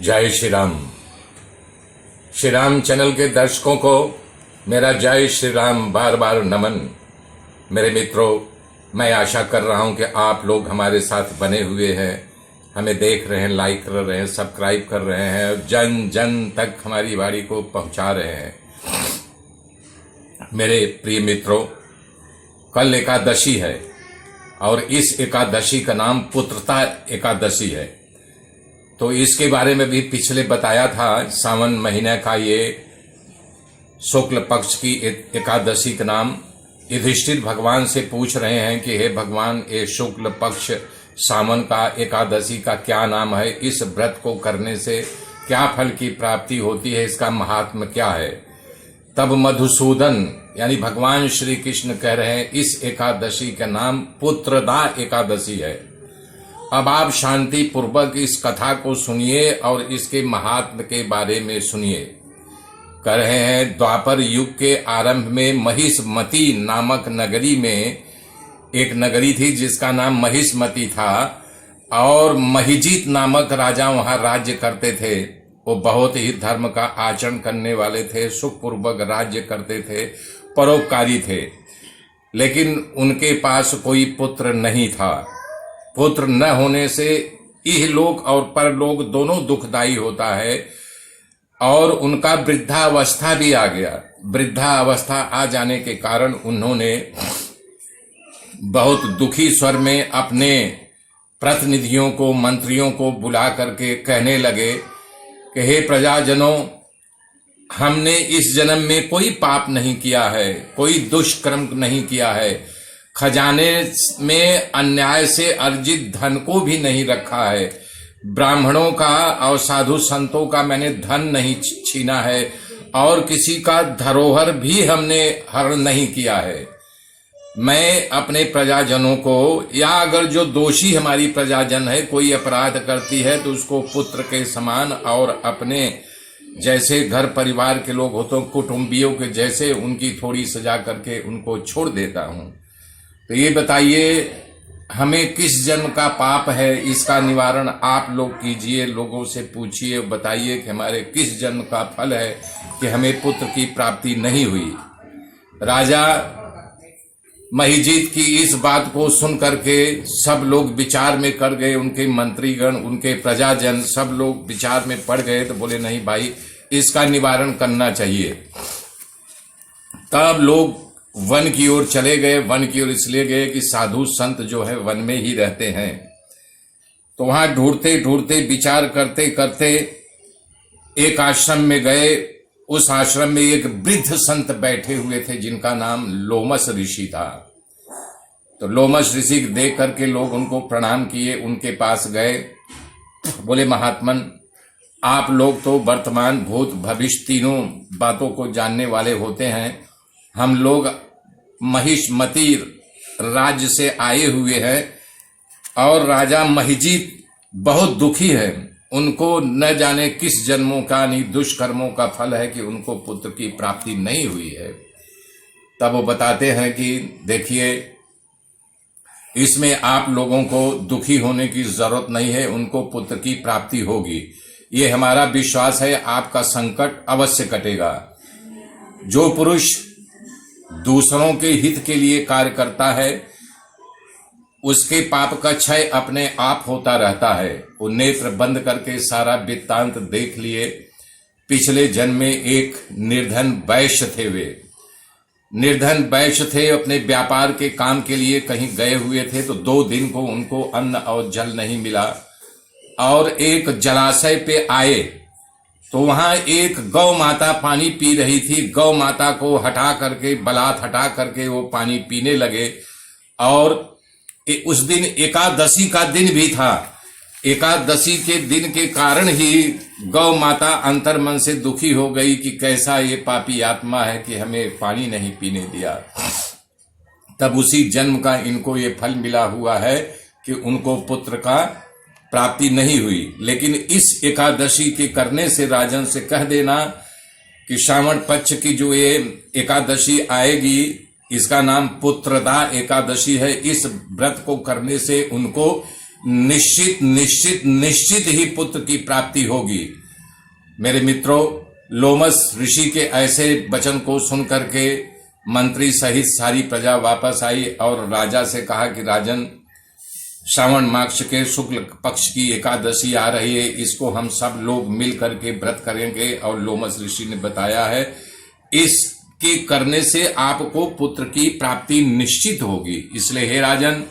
जय श्री राम। श्री राम चैनल के दर्शकों को मेरा जय श्री राम बार बार नमन। मेरे मित्रों, मैं आशा कर रहा हूं कि आप लोग हमारे साथ बने हुए हैं, हमें देख रहे हैं, लाइक कर रहे हैं, सब्सक्राइब कर रहे हैं और जन जन तक हमारी वाणी को पहुंचा रहे हैं। मेरे प्रिय मित्रों, कल एकादशी है और इस एकादशी का नाम पुत्रदा एकादशी है। तो इसके बारे में भी पिछले बताया था। सावन महीने का ये शुक्ल पक्ष की एकादशी का नाम युधिष्ठिर भगवान से पूछ रहे हैं कि हे भगवान, ये शुक्ल पक्ष सावन का एकादशी का क्या नाम है, इस व्रत को करने से क्या फल की प्राप्ति होती है, इसका महात्म्य क्या है। तब मधुसूदन यानी भगवान श्री कृष्ण कह रहे हैं इस एकादशी का नाम पुत्रदा एकादशी है। अब आप शांति पूर्वक इस कथा को सुनिए और इसके महात्म्य के बारे में सुनिए। कह रहे हैं द्वापर युग के आरंभ में महिष्मती नामक नगरी में एक नगरी थी जिसका नाम महिष्मती था और महिजीत नामक राजा वहां राज्य करते थे। वो बहुत ही धर्म का आचरण करने वाले थे, सुखपूर्वक राज्य करते थे, परोपकारी थे, लेकिन उनके पास कोई पुत्र नहीं था। पुत्र न होने से इहलोक और परलोक दोनों दुखदायी होता है और उनका वृद्धावस्था भी आ गया। वृद्धावस्था आ जाने के कारण उन्होंने बहुत दुखी स्वर में अपने प्रतिनिधियों को, मंत्रियों को बुला करके कहने लगे कि हे प्रजाजनों, हमने इस जन्म में कोई पाप नहीं किया है, कोई दुष्कर्म नहीं किया है, खजाने में अन्याय से अर्जित धन को भी नहीं रखा है, ब्राह्मणों का और साधु संतों का मैंने धन नहीं छीना है और किसी का धरोहर भी हमने हरण नहीं किया है। मैं अपने प्रजाजनों को, या अगर जो दोषी हमारी प्रजाजन है कोई अपराध करती है तो उसको पुत्र के समान और अपने जैसे घर परिवार के लोग होते हैं, कुटुंबियों के जैसे उनकी थोड़ी सजा करके उनको छोड़ देता हूं। तो ये बताइए हमें किस जन्म का पाप है, इसका निवारण आप लोग कीजिए, लोगों से पूछिए, बताइए कि हमारे किस जन्म का फल है कि हमें पुत्र की प्राप्ति नहीं हुई। राजा महिजीत की इस बात को सुन करके सब लोग विचार में कर गए, उनके मंत्रीगण, उनके प्रजाजन सब लोग विचार में पड़ गए। तो बोले नहीं भाई, इसका निवारण करना चाहिए। तब लोग वन की ओर चले गए। वन की ओर इसलिए गए कि साधु संत जो है वन में ही रहते हैं। तो वहां ढूंढते ढूंढते विचार करते करते एक आश्रम में गए। उस आश्रम में एक वृद्ध संत बैठे हुए थे जिनका नाम लोमस ऋषि था। तो लोमस ऋषि देख करके लोग उनको प्रणाम किए, उनके पास गए। बोले महात्मन, आप लोग तो वर्तमान भूत भविष्य तीनों बातों को जानने वाले होते हैं। हम लोग महिष्मती राज्य से आए हुए हैं और राजा महिजीत बहुत दुखी है। उनको न जाने किस जन्मों का नहीं दुष्कर्मों का फल है कि उनको पुत्र की प्राप्ति नहीं हुई है। तब वो बताते हैं कि देखिए, इसमें आप लोगों को दुखी होने की जरूरत नहीं है, उनको पुत्र की प्राप्ति होगी। ये हमारा विश्वास है, आपका संकट अवश्य कटेगा। जो पुरुष दूसरों के हित के लिए कार्य करता है उसके पाप का क्षय अपने आप होता रहता है। वो नेत्र बंद करके सारा वृत्तांत देख लिए। पिछले जन्म में एक निर्धन वैश्य थे। वे निर्धन वैश्य थे, अपने व्यापार के काम के लिए कहीं गए हुए थे। तो 2 दिन को उनको अन्न और जल नहीं मिला और एक जलाशय पे आए तो वहां एक गौ माता पानी पी रही थी। गौ माता को हटा करके, बलात् हटा करके वो पानी पीने लगे। और उस दिन एकादशी का दिन भी था। एकादशी के दिन के कारण ही गौ माता अंतर्मन से दुखी हो गई कि कैसा ये पापी आत्मा है कि हमें पानी नहीं पीने दिया। तब उसी जन्म का इनको ये फल मिला हुआ है कि उनको पुत्र का प्राप्ति नहीं हुई। लेकिन इस एकादशी के करने से राजन से कह देना कि श्रावण पक्ष की जो ये एकादशी आएगी, इसका नाम पुत्रदा एकादशी है। इस व्रत को करने से उनको निश्चित निश्चित निश्चित ही पुत्र की प्राप्ति होगी। मेरे मित्रों, लोमस ऋषि के ऐसे वचन को सुन करके मंत्री सहित सारी प्रजा वापस आई और राजा से कहा कि राजन, श्रावण मास के शुक्ल पक्ष की एकादशी आ रही है, इसको हम सब लोग मिल करके व्रत करेंगे। और लोमस ऋषि ने बताया है इसके करने से आपको पुत्र की प्राप्ति निश्चित होगी। इसलिए हे राजन,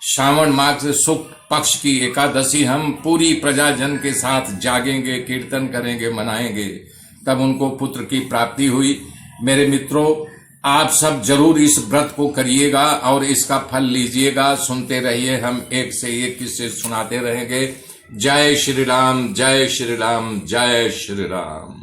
श्रावण मास शुक्ल पक्ष की एकादशी हम पूरी प्रजाजन के साथ जागेंगे, कीर्तन करेंगे, मनाएंगे, तब उनको पुत्र की प्राप्ति हुई। मेरे मित्रों, आप सब जरूर इस व्रत को करिएगा और इसका फल लीजिएगा। सुनते रहिए, हम एक से एक किस्से सुनाते रहेंगे। जय श्री राम, जय श्री राम, जय श्री राम।